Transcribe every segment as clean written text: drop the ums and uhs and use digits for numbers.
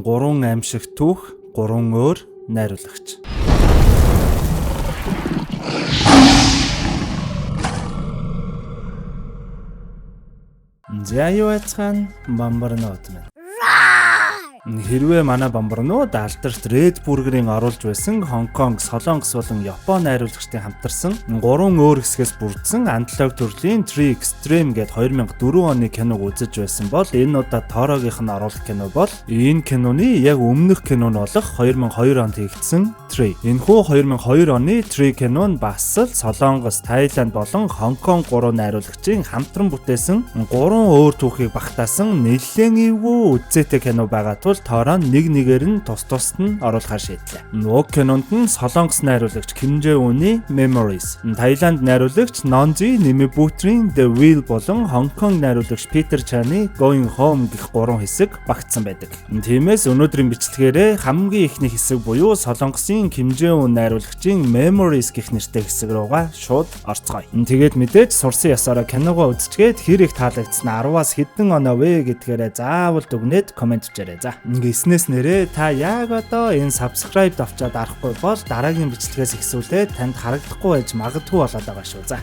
3 аимшиг түүх, 3 өөр найруулагч. За юу яцхан бамбарнууд минь. Хэрвээ манай бамбарнууд алдарт Red Burger-ийн оруулж байсан Хонконг, Солонгос болон Япон найруулагчдын хамтарсан 3 өөр хэсгээс бүрдсэн антилог төрлийн Tree Extreme гээд 2004 оны киног үзэж байсан бол энэ удаа Торогийнх нь оруулах кино бол энэ киноны яг өмнөх кино нь болох 2002 онд хийгдсэн Tree. Энэхүү 2002 оны Tree кино нь бас л Солонгос, Тайланд болон Хонконг 3 найруулагчийн хамтран бүтээсэн 3 өөр түүхийг багтаасан нэлээд эвгүй үзээтэй кино байгаа тул тоороо нэгээр нь тус нь оруулахар шийдлээ. Уг кинонд нь Солонгос найруулагч Kim Jae-woon-ийн Memories, Тайланд найруулагч Nonzi Nimebutri-ийн The Wheel болон Хонконг найруулагч Peter Chan-ийн Going Home гэх 3 хэсэг багтсан байдаг. Тиймээс өнөөдрийн бичлэгээрээ хамгийн ихний хэсэг буюу Солонгосын Kim Jae-woon найруулагчийн Memories гэх нэртэй хэсэг руугаа шууд орцгоё. Тэгээд мэдээж сурсан ясаараа киногоо үзчихгээд хэр их таалагдсан 10-аас хэдэн оноо вэ гэдгээрээ заавал дүгнээд комент бичээрэй. За ингэснээс нэрээ та яг одоо энэ subscribe давчаад арахгүй бол дараагийн бичлэгээс ихсүүлээд танд харагдахгүй байж магадгүй болоод байгаа шүү. За.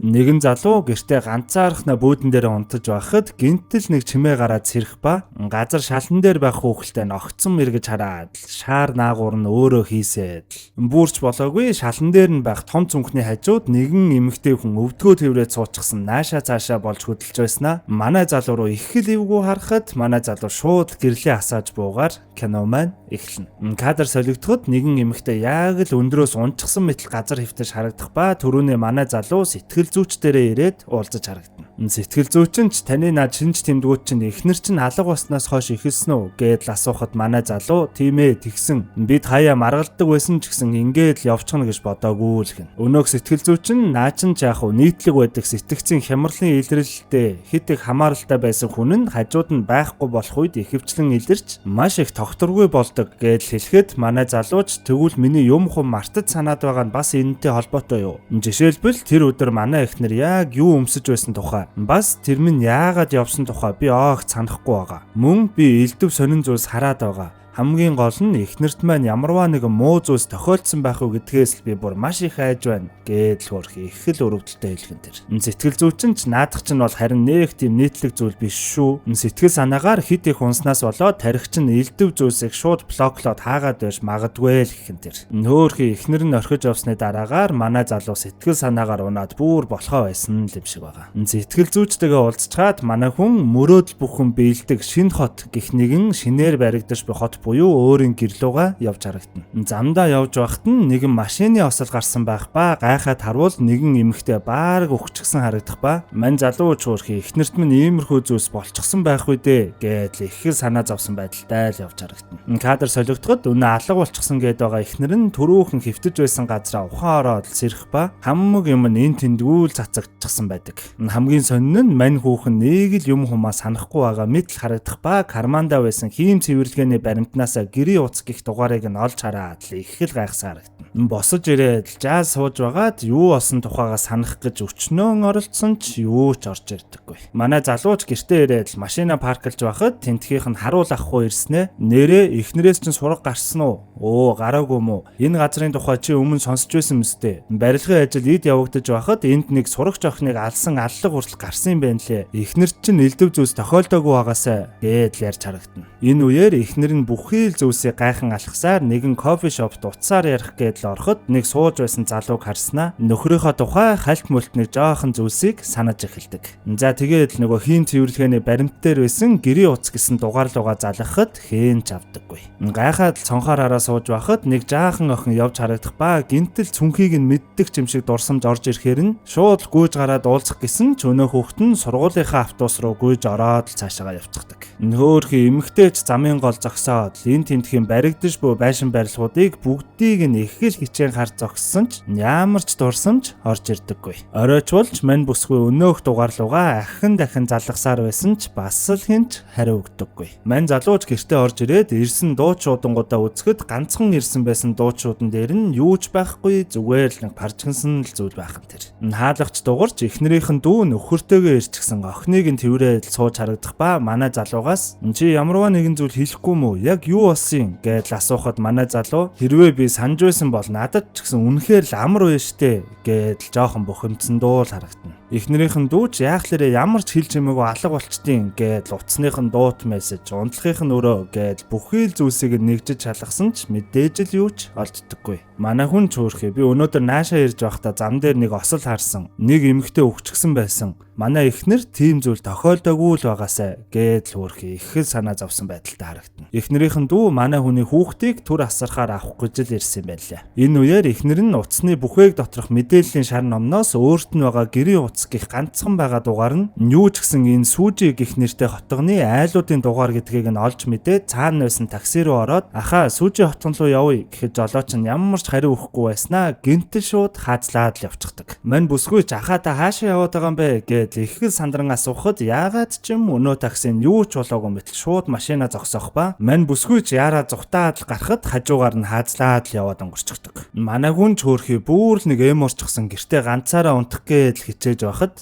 Нэгэн залуу гэртээ ганцаархнаа бүүдэн дээр унтаж байхад гинтэл нэг чимээ гараад сэрэх ба газар шалан дээр байх хүүхэлтэй ногцсон мэргэж хараад шаар наагуур нь өөрөө хийсээд бүрч болоогүй шалан дээр нь байх том цүнхний хажууд нэгэн эмэгтэй хүн өвдгөө тэврээд суучихсан наашаа цаашаа болж хөдөлж байснаа манай залуу руу их л эвгүй харахад манай залуу шууд гэрлээ асааж буугаар кино маань эхэлнэ. Кадр солигдоход нэгэн эмэгтэй яг л өндрөөс унчихсан мэтэл газар хөвтөж харагдах ба түрүүний манай залуу сэтгэл зүйч дээрээ ирээд уулзаж харагдана. Сэтгэл зүйч нь таны над шинж тэмдгүүд чинь эхнэр чинь алга болсноос хойш ихэлсэн үү гэдэл асуухад манай залуу тийм ээ тэгсэн. Бид хаяа маргалдаг байсан ч гэсэн ингээд л явчихна гэж бодоогүй л гэн. Өнөөх сэтгэл зүйч нь наа чин ч яах вэ нийтлэг байдаг сэтгцийн хямралын илрэлтэй хит их хамааралтай байсан хүн нь хажууд нь байхгүй болох үед ихэвчлэн илэрч маш их тогтворгүй болдог гэдэл хэлэхэд манай залууч тэгвэл миний юм хум мартаж санаад байгаа нь бас энэтэй холбоотой юу? Жишээлбэл тэр өдөр манай эхнэр яг юу өмсөж байсан тухай бас тэр минь яагаад явсан тухай би огт санахгүй байгаа. Мөн би элдв сонин зүйлс хараад байгаа. Хамгийн гол нь эхнэрт маань ямарваа нэгэн муу зүйлс тохиолдсон байх уу гэдгээс л би бүр маш их айж байна гэдэл хөрх их л өрөвдөлтөй хэлхэн тэр. Сэтгэл зүйчин ч наадах чинь бол харин нэг тийм нийтлэг зүйл биш шүү. Сэтгэл санаагаар хит их унснаас болоод тарих чинь элдв зүйлсийг шууд блоклоод хаагаад байж магадгүй л гэхэн тэр. Нөөхий эхнэр нь орхиж явсны дараагаар манай залуу сэтгэл санаагаар унаад бүр болохоо байсан л юм шиг байгаа. Сэтгэл зүйчтэйгээ уулзчаад манай хүн мөрөөдөл бүхэн биелдэг шинэ хот гэх нэгэн шинээр баригдаж буй хот буюу өөрийн гэрлүүгээ явж харагдана. Замдаа явж байхад нь нэгэн машины осол гарсан байх ба гайхаад харвал нэгэн эмэгтэй баарг өгчихсэн харагдах ба мань залуу чуурхи эхнэрт минь иймэрхүү зүйлс болчихсон байх үү дээ гэдэл их хэл санаа зовсон байдалтай л явж харагдана. Кадр солигдоход өнөө алга болчихсон гээд байгаа эхнэр нь түрүүхэн хэвтэж байсан газраа ухаан ороод сэрэх ба хамаг юм нь тэндгүүл цацагдчихсан байдаг. Хамгийн сонин нь мань хүүхэн нэг л юм хумаа санахгүй байгаа мэт л харагдах ба карманда байсан хийм цэвэрлэгээний баримтнаасаа гэрээ уц гих дугаарыг нь олж хараад л их л гайхсан харагдана. Босож ирээд жаз сууж байгаад юу болсон тухайгаа санах гэж өчнөө оролцсон ч юу ч орж ирдэггүй. Манай залууч гэртээ ирээд машина парклж байхад тентхийнх нь харуул ахгүй ирснэ. Нэрээ эхнэрээс чинь сураг гарсан уу? Оо гараагүй мүү. Энэ газрын тухай чи өмнө сонсч байсан мэт. Барилгын ажил эд явагдаж байхад энд нэг сурагч охиныг алсан аллаг хүртэл гарсан юм байна лээ. Эхнэр чинь элдв зүйлс тохиолдоогүй байгаасаа гэдэл ярьж харагдана. Энэ үеэр эхнэр нь бүхий л зүйлсийг гайхан алхасаар нэгэн кофе шопт утсаар ярих гэдэл ороход нэг сууж байсан залууг харснаа нөхрийнхөө тухай хальт мөлт нэг жоохон зүйлсийг санаж эхэлдэг. За тэгээд нөгөө хийм цэвэрлэгээний баримт дээр байсан гэрээ уц гэсэн дугаарлууга залгахад хэн ч авдаггүй. Гайхаад цонхоор хараа сууж байхад нэг жаахан охин явж харагдах ба гинтэл цүнхийг нь мэддэг юм шиг дурсамж орж ирэхээр нь шууд гүйж гараад уулзах гэсэн ч өнөө хүүхэд нь сургуулийнхаа автобус руу гүйж ороод л цаашаа явчихдаг. Нөөхий эмэгтэй Тэгжээж замын гол зогсоод энэ тентхийн баригдаж буй байшин барилгуудыг бүгдийг нь их л хичээн харж зогссон ч ямар ч дурсамж орж ирдэггүй. Оройч болж мань бүсгүй өнөөх дугаарлуугаа дахин залгасаар байсан ч бас л хинч хариу өгдөггүй. Мань залууч гэртээ орж ирээд ирсэн дуучуудангуудаа үзэхэд ганцхан ирсэн байсан дуучуудан дээр нь юу ч байхгүй, зүгээр л нэг парчгансан л зүйл байхan тэр. Хаалгач дуурч эхнэрийнхэн дүү нөхөртөөгөө ирчихсэн охиныг нь тэрвэрээд сууж харагдах ба манай залуугаас чи ямарваа нэгэн зүйл хэлэхгүй мүү? Яг юу болсон гэж асуухад манай залуу хэрвээ би санаж байсан бол надад ч гэсэн үнэхээр л амар вэ штэ гэж жоохон бухимдсан дуу л харагдана. Эхнэрийнхэн дүүч яахлаарэ ямар ч хэл чимээгүй алга болчтیں гэж утасныхан дуут мессеж, унтлахынх нь өрөө гэж бүхий л зүйлсийг нэгжиж шалгасан ч мэдээж л юу ч олддоггүй. Манай хүн чөөрхөө би өнөөдөр наашаа ирж байхдаа зам дээр нэг осол харсан. Нэг эмэгтэй өгчгсөн байсан. Манай эхнэр тийм зүйл тохиолдоогүй л байгаасай гэж хөөрхий их л санаа зовсон байдалтай харагдана. Эхнэрийнхэн дүү манай хүний хүүхдийг түр асархаар авах гэж л ирсэн байлаа. Энэ үеэр эхнэр нь утасны бүхээг доторх мэдээллийн шар номноос өөрт нь байгаа гэрийн утас гих ганцхан байгаа дугаар нь юу ч гэсэн энэ сүүжи гих нэртэй хотгоны айлуудын дугаар гэдгийг нь олж мэдээд цаана байсан такси руу ороод ахаа сүүжи хотгон руу явъя гэхэд жолооч нь ямар ч хариу өгөхгүй байснаа гинтэл шууд хаацлаад л явчихдаг. Мань бүсгүй ч ахаа та хаашаа яваад байгаа юм бэ гэж их л сандран асуухад яагаад ч юм өнөө таксин юу ч болоогүй мэтэл шууд машина зогсоох ба мань бүсгүй ч яараа зүхтаад л гарахад хажуугаар нь хаацлаад л яваад өнгөрчихдөг. Манай хүн ч хөөрхий бүр л нэг эм орчихсан гэртээ ганцаараа унтах гэж хичээж байхад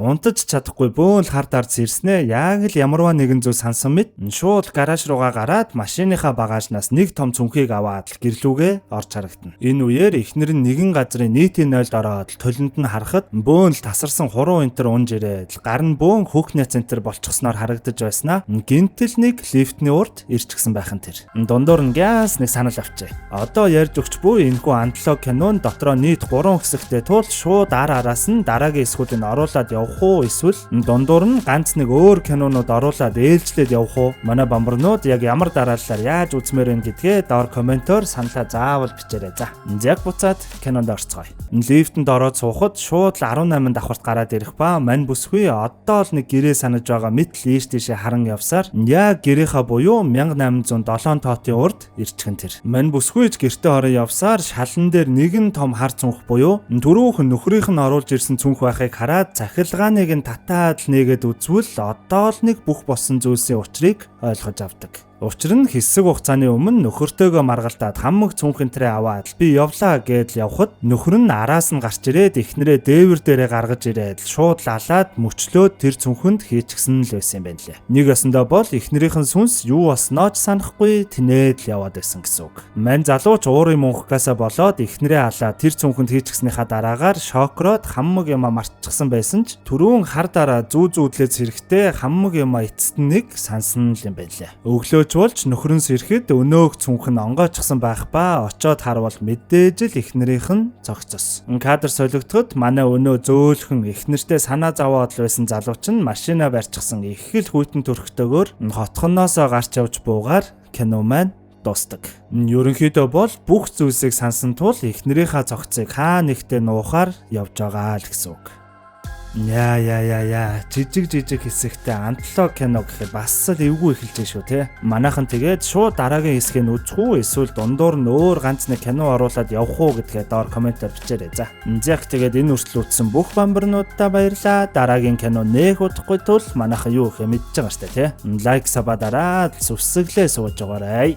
унтаж чадахгүй бөөн л хард ард ирснэ. Яг л ямарваа нэгэн зүйл сансан мэт шууд гараж руугаа гараад машиныхаа багажнаас нэг том цүнхийг аваад л гэрлүүгээ орж харагдана. Энэ үеэр эхнэр нь нэгэн газрын нийтийн нойлд ороод төлөнд нь харахад бөөн л тасарсан хуруу энтер унж ирээд гар нь бөөн хөөхний центр болчихсноор харагдаж байснаа гинтэл нэг лифтний урд ирчихсэн байхan тэр. Дундуур нь гяс нэг санал авчээ. Одоо ярьж өгч буй энэхүү антологи кинон дотроо нийт 3 хэсэгтэй тул шууд араас нь дараагийн хэсгүүдийг оруулаад явах уу эсвэл дундуур нь ганц нэг өөр кинонууд оруулаад ээлжлээд явах уу? Манай бамбарнууд яг ямар дараалалаар яаж үзмээр вэ гэдгээ доор комментоор саналаа заавал бичээрэй. За. Яг буцаад кинонд орцгоё. Лифтэнд ороод суухад шууд 18 давхарт гараад ирэх ба мань бүсгүй одоо л нэг гэрээ санаж байгаа мэт л ийш тийшээ харан явсаар яг гэрээхаа буюу 1807 тоотын урд ирчихэн тэр. Мань бүсгүй ч гэртээ ороо явсаар шалан дээр нэгэн том хар цүнх буюу түрүүхэн нөхрийнх нь оруулж ирсэн цүнх байхыг хараад цахилгааныг нь татаад л нэгэд үзвэл одоо л нэг бүх болсон зүйлсийн учрыг ойлгож авдаг. Учир нь хэсэг хугацааны өмнө нөхөртөөгөө маргалдаад хамаг цүнхэнтрээ аваад би явлаа гэдэл явхад нөхөр нь араас нь гарч ирээд эхнэрээ дээвэр дээрээ гаргаж ирээд шууд лалаад мөчлөөд тэр цүнхэнд хийчихсэн л байсан юм байна лээ. Нэг ясандаа бол эхнэрийнхэн сүнс юу болсноо ч санахгүй тинээд л яваад байсан гэсэн үг. Мань залууч уурын мөнхгасаа болоод эхнэрээ алаад тэр цүнхэнд хийчихснийхаа дараагаар шокроод хамаг юм мартчихсан байсан ч түрүүн хар дараа зүүдлээд сэрэхтэй хамаг юм эцэст нэг сансан л юм байна лээ. Өглөө болж нөхрөнс ирэхэд өнөөх цүнх нь онгойчсон байх ба очоод харвал мэдээж л эхнэрийнх нь цогцос. Кадр солигдоход манай өнөө зөөлхөн эхнэртэй санаа зовоод л байсан залууч нь машина барьчихсан их л хүйтэн төрхтөөгөр хотхоноосоо гарч явж буугаар кино маань дуустдаг. Ерөнхийдөө бол бүх зүйлсийг сансан тул эхнэрийнхаа цогцыг хаа нэгтээ нуухаар явж байгаа л гэсэн үг. Яа. Жижиг хэсэгтэй антологи кино гэхэд бас л эвгүй эхэлж шүү те. Манайхан тэгээд шууд дараагийн хэсгийг үзэх үү эсвэл дундуур нь өөр ганц нэг кино оруулаад явах уу гэдгээ доор комментээр бичээрэй за. Зяг тэгээд энэ хүртэл үзсэн бүх бамбарнуудаа баярлаа. Дараагийн кино нээх удахгүй тул манайхан юу гэх юм мэдж байгаа штэ те. Лайк саба дараад сүсгэлээ сууж байгаарай.